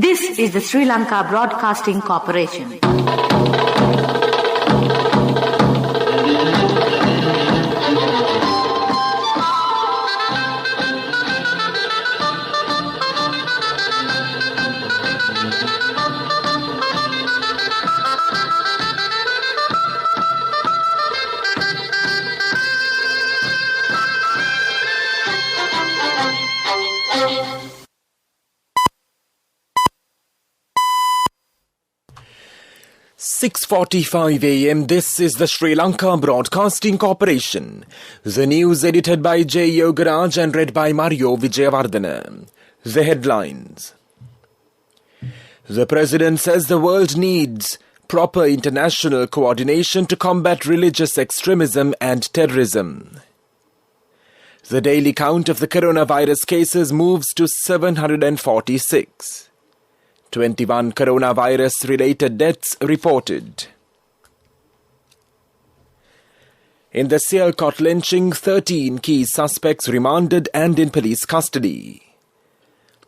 This is the Sri Lanka Broadcasting Corporation. "6:45 a.m. This is the Sri Lanka Broadcasting Corporation. The news edited by J. Yogaraj and read by Mario Vijayawardena. The headlines. The President says the world needs proper international coordination to combat religious extremism and terrorism. The daily count of the coronavirus cases moves to 746. 21 coronavirus-related deaths reported. In the Sialkot lynching, 13 key suspects remanded and in police custody.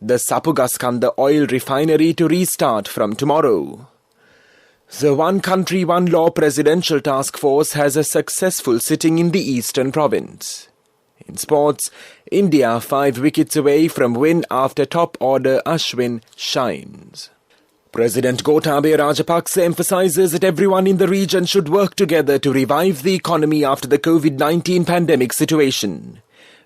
The Sapugaskanda oil refinery to restart from tomorrow. The One Country, One Law Presidential Task Force has a successful sitting in the Eastern Province. In sports, India 5 wickets away from win after top order Ashwin shines. President Gotabaya Rajapaksa emphasizes that everyone in the region should work together to revive the economy after the COVID-19 pandemic situation.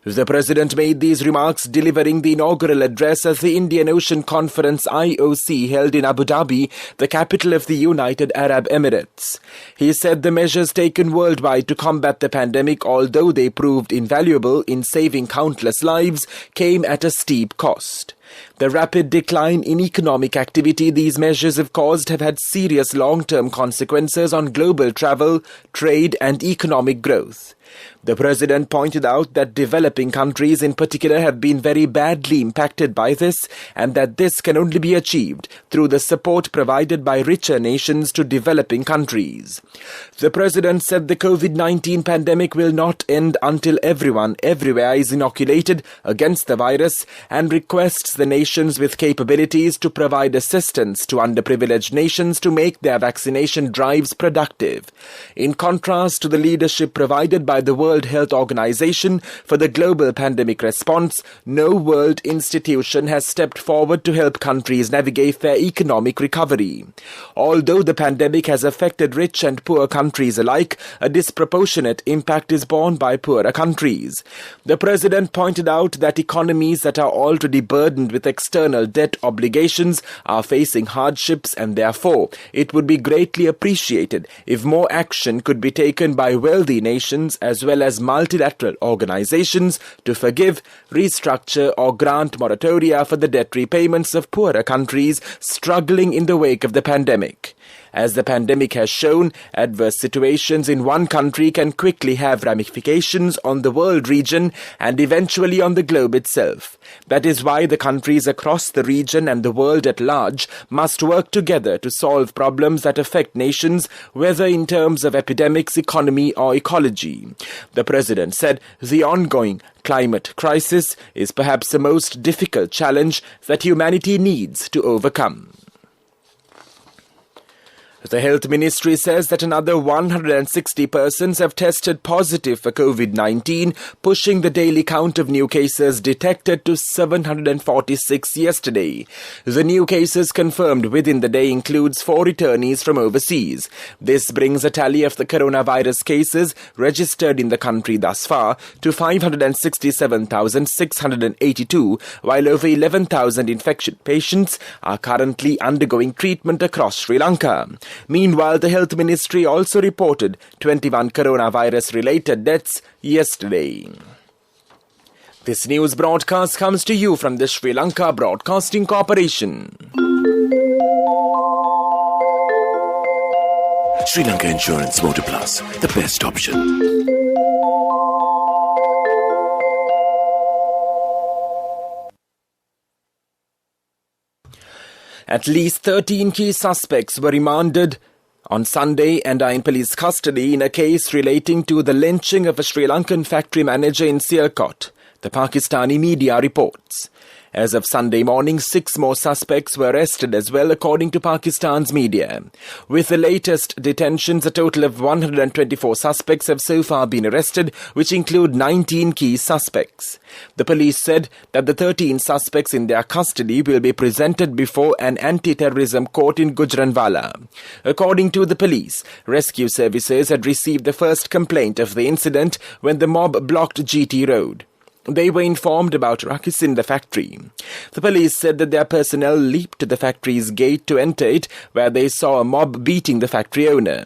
The President made these remarks delivering the inaugural address at the Indian Ocean Conference IOC held in Abu Dhabi, the capital of the United Arab Emirates. He said the measures taken worldwide to combat the pandemic, although they proved invaluable in saving countless lives, came at a steep cost. The rapid decline in economic activity these measures have caused have had serious long-term consequences on global travel, trade and economic growth. The President pointed out that developing countries in particular have been very badly impacted by this and that this can only be achieved through the support provided by richer nations to developing countries. The President said the COVID-19 pandemic will not end until everyone everywhere is inoculated against the virus and requests the nations with capabilities to provide assistance to underprivileged nations to make their vaccination drives productive. In contrast to the leadership provided by the World Health Organization for the global pandemic response, no world institution has stepped forward to help countries navigate their economic recovery. Although the pandemic has affected rich and poor countries alike, a disproportionate impact is borne by poorer countries. The President pointed out that economies that are already burdened with external debt obligations are facing hardships and therefore it would be greatly appreciated if more action could be taken by wealthy nations as well as multilateral organizations to forgive, restructure or grant moratoria for the debt repayments of poorer countries struggling in the wake of the pandemic. As the pandemic has shown, adverse situations in one country can quickly have ramifications on the world region and eventually on the globe itself. That is why the countries across the region and the world at large must work together to solve problems that affect nations, whether in terms of epidemics, economy or ecology. The President said the ongoing climate crisis is perhaps the most difficult challenge that humanity needs to overcome. The Health Ministry says that another 160 persons have tested positive for COVID-19, pushing the daily count of new cases detected to 746 yesterday. The new cases confirmed within the day includes 4 returnees from overseas. This brings a tally of the coronavirus cases registered in the country thus far to 567,682, while over 11,000 infected patients are currently undergoing treatment across Sri Lanka. Meanwhile, the Health Ministry also reported 21 coronavirus-related deaths yesterday. This news broadcast comes to you from the Sri Lanka Broadcasting Corporation. Sri Lanka Insurance Motor Plus, the best option. At least 13 key suspects were remanded on Sunday and are in police custody in a case relating to the lynching of a Sri Lankan factory manager in Sialkot. the Pakistani media reports. As of Sunday morning, 6 more suspects were arrested as well, according to Pakistan's media. With the latest detentions, a total of 124 suspects have so far been arrested, which include 19 key suspects. The police said that the 13 suspects in their custody will be presented before an anti-terrorism court in Gujranwala. According to the police, rescue services had received the first complaint of the incident when the mob blocked GT Road. They were informed about ruckus in the factory. The police said that their personnel leaped to the factory's gate to enter it, where they saw a mob beating the factory owner.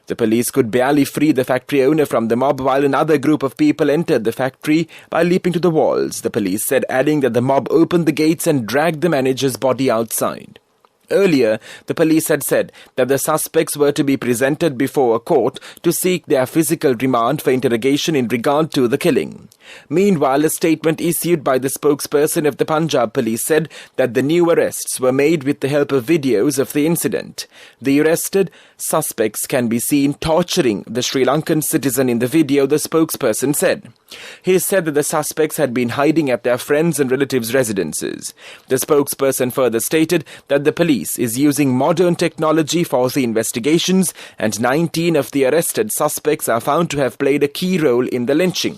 The police could barely free the factory owner from the mob, while another group of people entered the factory by leaping to the walls, the police said, adding that the mob opened the gates and dragged the manager's body outside. Earlier, the police had said that the suspects were to be presented before a court to seek their physical remand for interrogation in regard to the killing. Meanwhile, a statement issued by the spokesperson of the Punjab police said that the new arrests were made with the help of videos of the incident. The arrested suspects can be seen torturing the Sri Lankan citizen in the video, the spokesperson said. He said that the suspects had been hiding at their friends' and relatives' residences. The spokesperson further stated that the police is using modern technology for the investigations, and 19 of the arrested suspects are found to have played a key role in the lynching.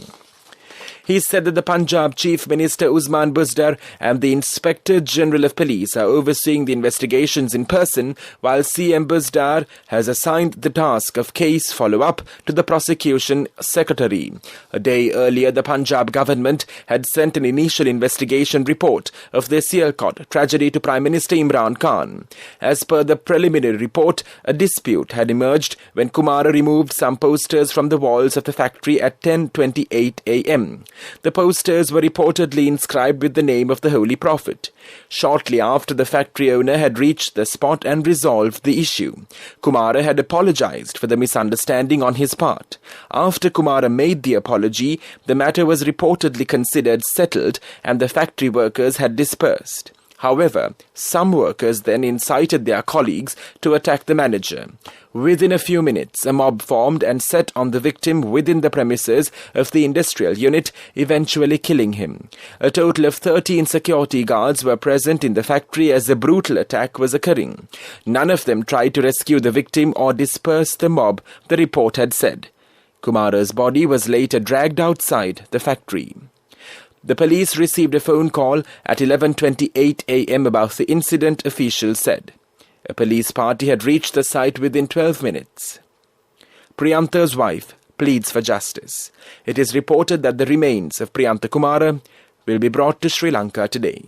He said that the Punjab Chief Minister Usman Buzdar and the Inspector General of Police are overseeing the investigations in person, while CM Buzdar has assigned the task of case follow-up to the Prosecution Secretary. A day earlier, the Punjab government had sent an initial investigation report of the Sialkot tragedy to Prime Minister Imran Khan. As per the preliminary report, a dispute had emerged when Kumara removed some posters from the walls of the factory at 10:28 a.m. The posters were reportedly inscribed with the name of the Holy Prophet. Shortly after, the factory owner had reached the spot and resolved the issue. Kumara had apologized for the misunderstanding on his part. After Kumara made the apology, the matter was reportedly considered settled and the factory workers had dispersed. However, some workers then incited their colleagues to attack the manager. Within a few minutes, a mob formed and set on the victim within the premises of the industrial unit, eventually killing him. A total of 13 security guards were present in the factory as the brutal attack was occurring. None of them tried to rescue the victim or disperse the mob, the report had said. Kumara's body was later dragged outside the factory. The police received a phone call at 11:28 a.m. about the incident, officials said. A police party had reached the site within 12 minutes. Priyanta's wife pleads for justice. It is reported that the remains of Priyanta Kumara will be brought to Sri Lanka today.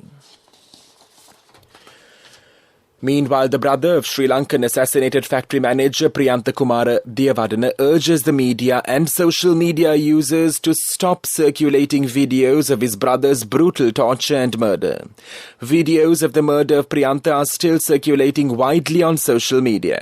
Meanwhile, the brother of Sri Lankan assassinated factory manager Priyanta Kumara Diyavadana urges the media and social media users to stop circulating videos of his brother's brutal torture and murder. Videos of the murder of Priyanta are still circulating widely on social media.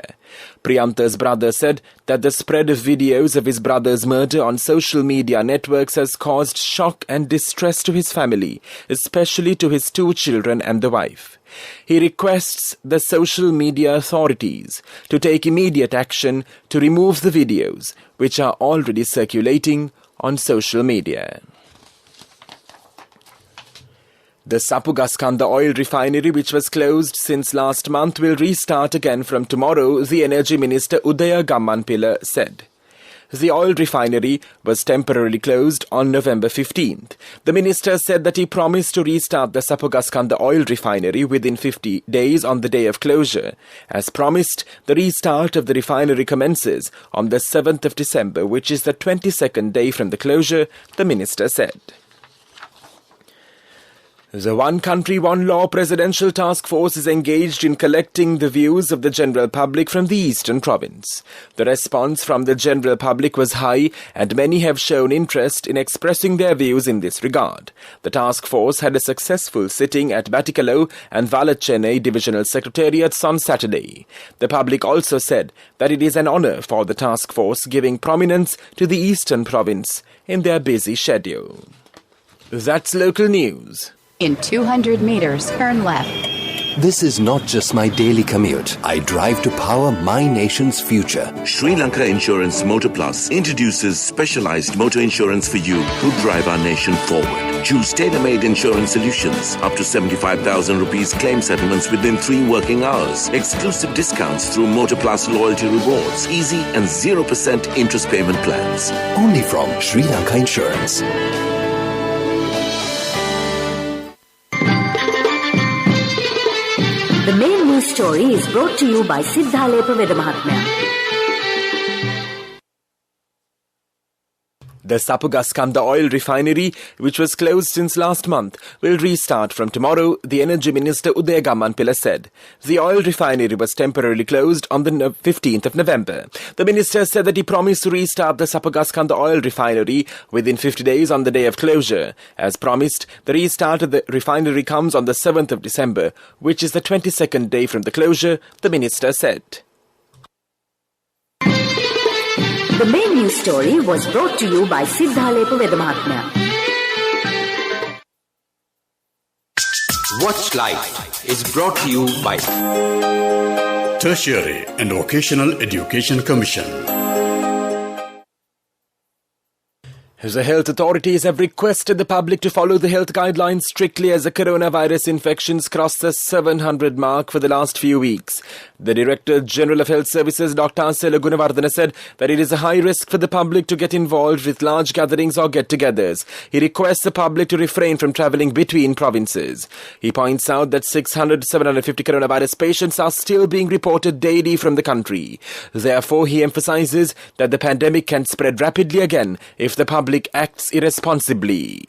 Priyanta's brother said that the spread of videos of his brother's murder on social media networks has caused shock and distress to his family, especially to his 2 children and the wife. He requests the social media authorities to take immediate action to remove the videos, which are already circulating on social media. The Sapugaskanda oil refinery, which was closed since last month, will restart again from tomorrow, the Energy Minister Udaya Gammanpilla said. The oil refinery was temporarily closed on November 15th. The minister said that he promised to restart the Sapugaskanda oil refinery within 50 days on the day of closure. As promised, the restart of the refinery commences on the 7th of December, which is the 22nd day from the closure, the minister said. The One Country, One Law Presidential Task Force is engaged in collecting the views of the general public from the Eastern Province. The response from the general public was high, and many have shown interest in expressing their views in this regard. The task force had a successful sitting at Battikalo and Valachennai divisional secretariats on Saturday. The public also said that it is an honour for the task force giving prominence to the Eastern Province in their busy schedule. That's local news. In 200 meters, turn left. This is not just my daily commute. I drive to power my nation's future. Sri Lanka Insurance Motor Plus introduces specialized motor insurance for you who drive our nation forward. Choose tailor-made insurance solutions. Up to 75,000 rupees claim settlements within 3 working hours. Exclusive discounts through Motor Plus loyalty rewards. Easy and 0% interest payment plans. Only from Sri Lanka Insurance. The main news story is brought to you by Siddhalepa Vedamahatmya. The Sapugaskanda oil refinery, which was closed since last month, will restart from tomorrow, the Energy Minister Udaya Gammanpilla said. The oil refinery was temporarily closed on the 15th of November. The minister said that he promised to restart the Sapugaskanda oil refinery within 50 days on the day of closure. As promised, the restart of the refinery comes on the 7th of December, which is the 22nd day from the closure, the minister said. The main news story was brought to you by Siddhalepa Vedamahatmya. Watch Life is brought to you by Tertiary and Vocational Education Commission. The health authorities have requested the public to follow the health guidelines strictly as the coronavirus infections cross the 700 mark for the last few weeks. The Director General of Health Services, Dr. Sela Gunawardena, said that it is a high risk for the public to get involved with large gatherings or get-togethers. He requests the public to refrain from travelling between provinces. He points out that 600-750 coronavirus patients are still being reported daily from the country. Therefore, he emphasises that the pandemic can spread rapidly again if the public acts irresponsibly.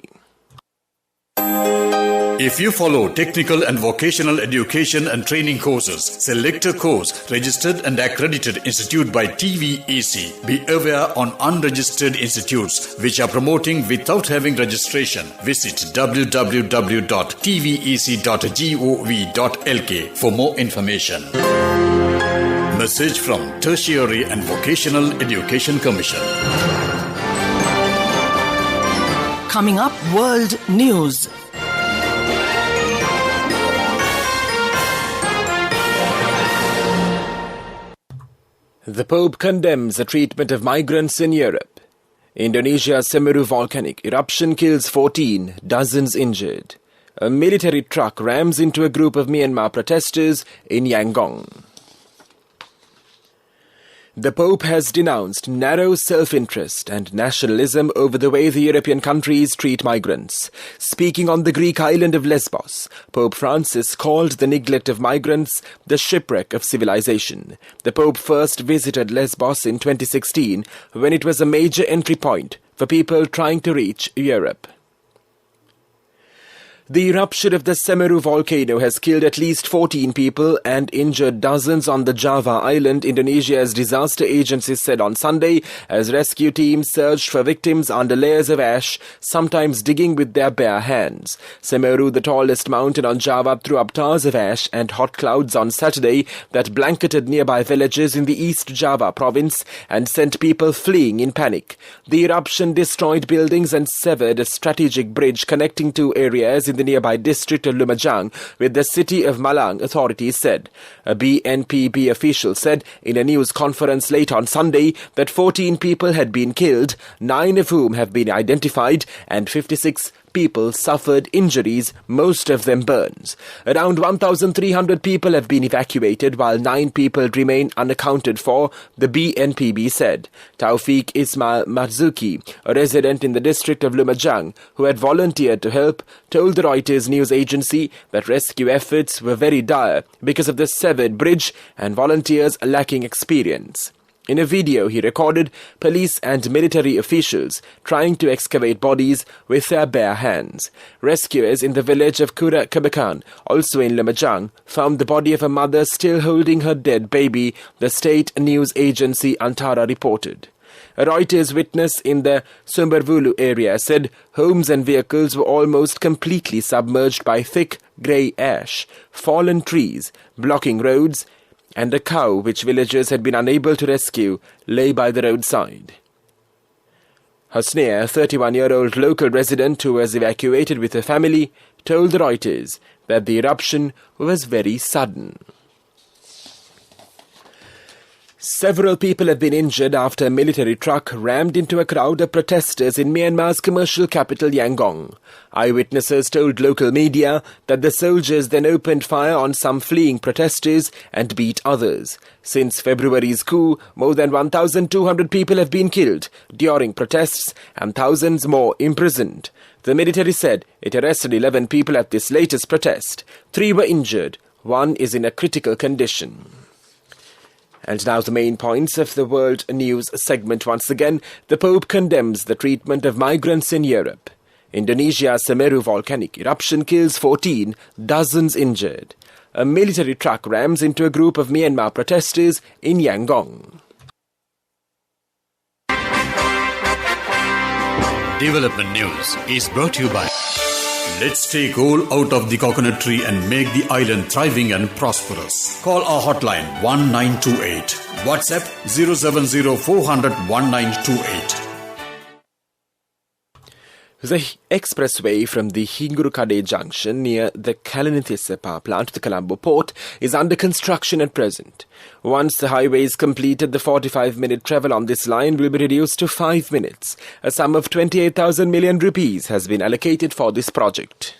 If you follow technical and vocational education and training courses, select a course registered and accredited institute by TVEC. Be aware on unregistered institutes which are promoting without having registration. Visit www.tvec.gov.lk for more information. Message from Tertiary and Vocational Education Commission. Coming up, World News. The Pope condemns the treatment of migrants in Europe. Indonesia's Semeru volcanic eruption kills 14, dozens injured. A military truck rams into a group of Myanmar protesters in Yangon. The Pope has denounced narrow self-interest and nationalism over the way the European countries treat migrants. Speaking on the Greek island of Lesbos, Pope Francis called the neglect of migrants the shipwreck of civilization. The Pope first visited Lesbos in 2016 when it was a major entry point for people trying to reach Europe. The eruption of the Semeru volcano has killed at least 14 people and injured dozens on the Java island, Indonesia's disaster agency said on Sunday, as rescue teams searched for victims under layers of ash, sometimes digging with their bare hands. Semeru, the tallest mountain on Java, threw up towers of ash and hot clouds on Saturday that blanketed nearby villages in the East Java province and sent people fleeing in panic. The eruption destroyed buildings and severed a strategic bridge connecting two areas in the nearby district of Lumajang with the city of Malang, authorities said. A BNPB official said in a news conference late on Sunday that 14 people had been killed, 9 of whom have been identified, and 56 people suffered injuries, most of them burns. Around 1,300 people have been evacuated while 9 people remain unaccounted for, the BNPB said. Taufik Ismail Marzuki, a resident in the district of Lumajang who had volunteered to help, told the Reuters news agency that rescue efforts were very dire because of the severed bridge and volunteers lacking experience. In a video he recorded police and military officials trying to excavate bodies with their bare hands. Rescuers in the village of Kura Kebakan, also in Lumajang, found the body of a mother still holding her dead baby, the state news agency Antara reported. A Reuters witness in the Sumbervulu area said homes and vehicles were almost completely submerged by thick grey ash, fallen trees, blocking roads, and a cow which villagers had been unable to rescue lay by the roadside. Hosnea, a 31-year-old local resident who was evacuated with her family, told the Reuters that the eruption was very sudden. Several people have been injured after a military truck rammed into a crowd of protesters in Myanmar's commercial capital Yangon. Eyewitnesses told local media that the soldiers then opened fire on some fleeing protesters and beat others. Since February's coup, more than 1,200 people have been killed during protests and thousands more imprisoned. The military said it arrested 11 people at this latest protest. 3 were injured. 1 is in a critical condition. And now the main points of the World News segment once again. The Pope condemns the treatment of migrants in Europe. Indonesia's Semeru volcanic eruption kills 14, dozens injured. A military truck rams into a group of Myanmar protesters in Yangon. Development News is brought to you by Let's take all out of the coconut tree and make the island thriving and prosperous. Call our hotline 1928. WhatsApp 070 400 1928. The expressway from the Hingurukade junction near the Kalanithissa power plant to the Colombo port is under construction at present. Once the highway is completed, the 45-minute travel on this line will be reduced to 5 minutes. A sum of 28,000 million rupees has been allocated for this project.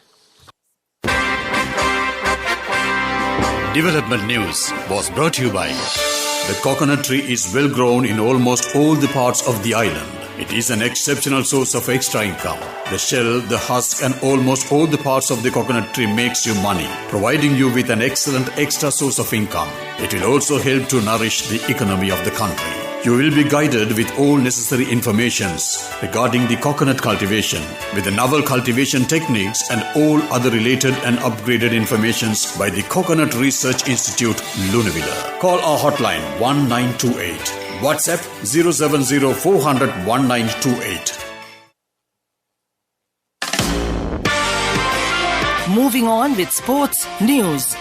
Development News was brought to you by the coconut tree is well grown in almost all the parts of the island. It is an exceptional source of extra income. The shell, the husk and almost all the parts of the coconut tree makes you money, providing you with an excellent extra source of income. It will also help to nourish the economy of the country. You will be guided with all necessary informations regarding the coconut cultivation, with the novel cultivation techniques and all other related and upgraded informations by the Coconut Research Institute, Lunavilla. Call our hotline 1928. WhatsApp 070 400 1928. Moving on with sports news.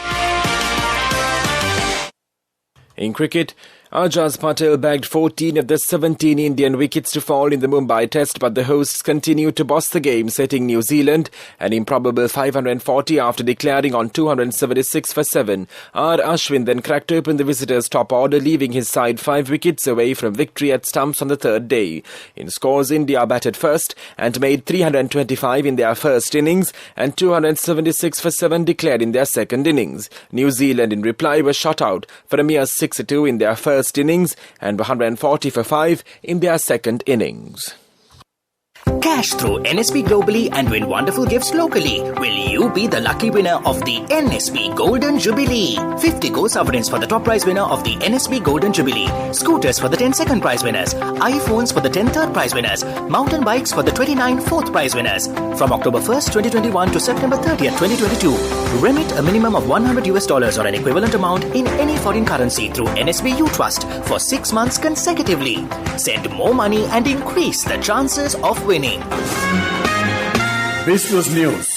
In cricket, Ajaz Patel bagged 14 of the 17 Indian wickets to fall in the Mumbai Test, but the hosts continued to boss the game, setting New Zealand an improbable 540 after declaring on 276 for 7. R. Ashwin then cracked open the visitors' top order, leaving his side 5 wickets away from victory at stumps on the third day. In scores, India batted first and made 325 in their first innings and 276 for 7 declared in their second innings. New Zealand, in reply, was shot out for a mere 6-2 in their first innings and 140 for 5 in their second innings. Cash through NSB globally and win wonderful gifts locally. Will you be the lucky winner of the NSB Golden Jubilee? 50 gold sovereigns for the top prize winner of the NSB Golden Jubilee. Scooters for the 10 second prize winners. iPhones for the 10 third prize winners. Mountain bikes for the 29 fourth prize winners. From October 1st, 2021 to September 30th, 2022. Remit a minimum of $100 or an equivalent amount in any foreign currency through NSB U Trust for 6 months consecutively. Send more money and increase the chances of winning. Business News,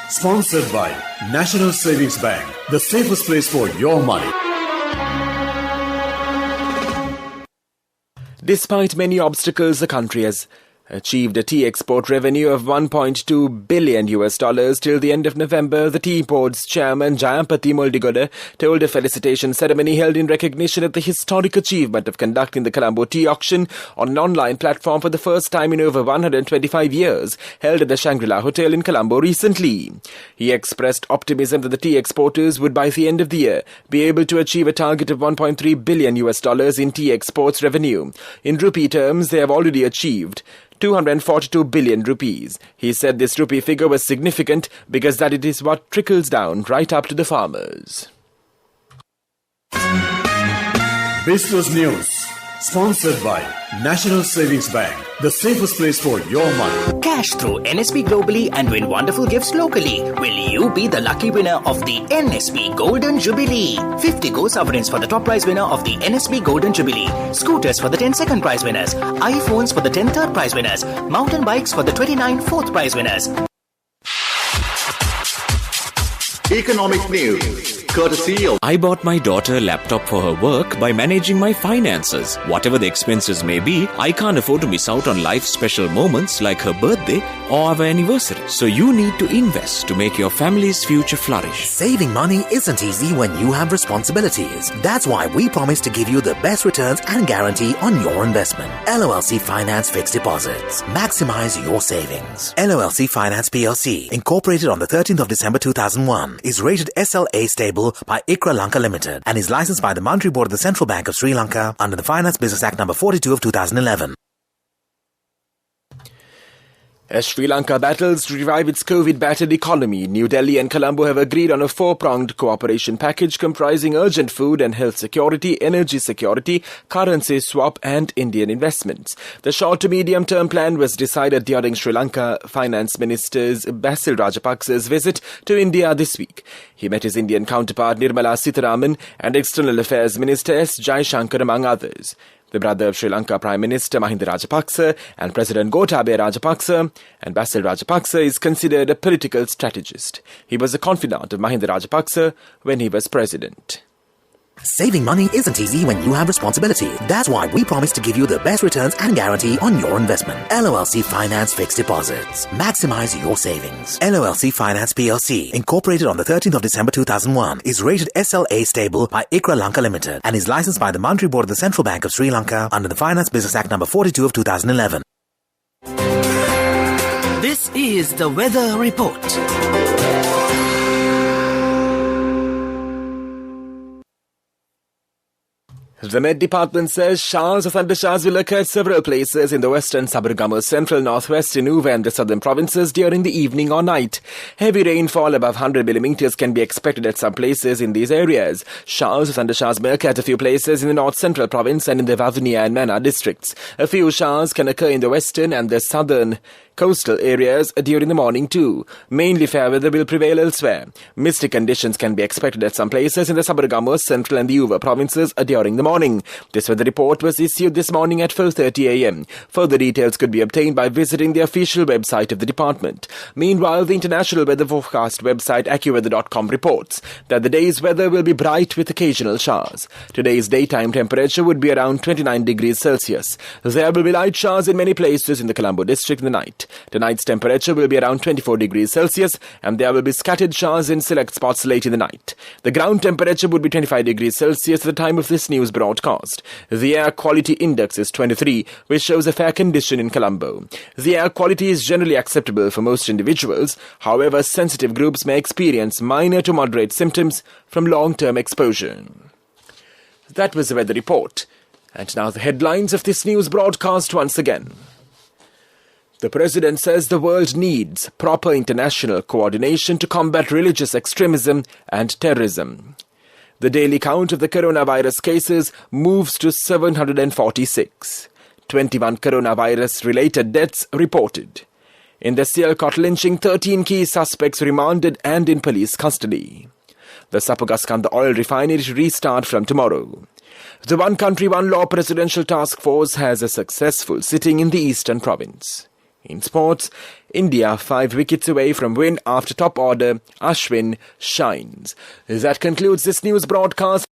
sponsored by National Savings Bank, the safest place for your money. Despite many obstacles, the country has achieved a tea export revenue of $1.2 billion till the end of November. The tea board's chairman, Jayampati Moldigoda, told a felicitation ceremony held in recognition of the historic achievement of conducting the Colombo tea auction on an online platform for the first time in over 125 years, held at the Shangri-La Hotel in Colombo recently. He expressed optimism that the tea exporters would by the end of the year be able to achieve a target of $1.3 billion in tea exports revenue. In rupee terms, they have already achieved 242 billion rupees. He said this rupee figure was significant because that it is what trickles down right up to the farmers. Business News, sponsored by National Savings Bank, the safest place for your money. Cash through NSB globally and win wonderful gifts locally. Will you be the lucky winner of the NSB Golden Jubilee? 50 gold sovereigns for the top prize winner of the NSB Golden Jubilee. Scooters for the 10 second prize winners. iPhones for the 10 third prize winners. Mountain bikes for the 29 fourth prize winners. Economic news, courtesy of... I bought my daughter a laptop for her work by managing my finances. Whatever the expenses may be, I can't afford to miss out on life's special moments like her birthday or our anniversary. So you need to invest to make your family's future flourish. Saving money isn't easy when you have responsibilities. That's why we promise to give you the best returns and guarantee on your investment. LOLC Finance Fixed Deposits. Maximize your savings. LOLC Finance PLC, incorporated on the 13th of December 2001, is rated SLA stable by ICRA Lanka Limited and is licensed by the Monetary Board of the Central Bank of Sri Lanka under the Finance Business Act number 42 of 2011. As Sri Lanka battles to revive its COVID-battered economy, New Delhi and Colombo have agreed on a four-pronged cooperation package comprising urgent food and health security, energy security, currency swap and Indian investments. The short to medium-term plan was decided during Sri Lanka Finance Minister Basil Rajapaksa's visit to India this week. He met his Indian counterpart Nirmala Sitharaman and External Affairs Minister S. Jaishankar among others. The brother of Sri Lanka Prime Minister Mahinda Rajapaksa and President Gotabaya Rajapaksa, and Basil Rajapaksa is considered a political strategist. He was a confidant of Mahinda Rajapaksa when he was president. Saving money isn't easy when you have responsibility. That's why we promise to give you the best returns and guarantee on your investment. LOLC Finance Fixed Deposits. Maximize your savings. LOLC Finance PLC, incorporated on the 13th of December 2001, is rated SLA stable by ICRA Lanka Limited and is licensed by the Monetary Board of the Central Bank of Sri Lanka under the Finance Business Act number 42 of 2011. This is the weather report. The Met Department says showers or thundershowers will occur at several places in the western, Sabargamu's central, northwest, Nuva and the southern provinces during the evening or night. Heavy rainfall above 100 millimeters can be expected at some places in these areas. Showers or thundershowers may occur at a few places in the north central province and in the Vavuniya and Mana districts. A few showers can occur in the western and the southern coastal areas during the morning too. Mainly fair weather will prevail elsewhere. Misty conditions can be expected at some places in the Sabargamu, central and the Uva provinces during the morning. This weather report was issued this morning at 4:30 a.m. Further details could be obtained by visiting the official website of the department. Meanwhile, the international weather forecast website AccuWeather.com reports that the day's weather will be bright with occasional showers. Today's daytime temperature would be around 29 degrees Celsius. There will be light showers in many places in the Colombo district in the night. Tonight's temperature will be around 24 degrees Celsius and there will be scattered showers in select spots late in the night. The ground temperature would be 25 degrees Celsius at the time of this news broadcast. The air quality index is 23, which shows a fair condition in Colombo. The air quality is generally acceptable for most individuals. However, sensitive groups may experience minor to moderate symptoms from long-term exposure. That was the weather report. And now the headlines of this news broadcast once again. The President says the world needs proper international coordination to combat religious extremism and terrorism. The daily count of the coronavirus cases moves to 746. 21 coronavirus-related deaths reported. In the Sialkot lynching, 13 key suspects remanded and in police custody. The Sapugaskanda oil refinery to restart from tomorrow. The One Country, One Law Presidential Task Force has a successful sitting in the Eastern Province. In sports, India 5 wickets away from win after top order Ashwin shines. That concludes this news broadcast.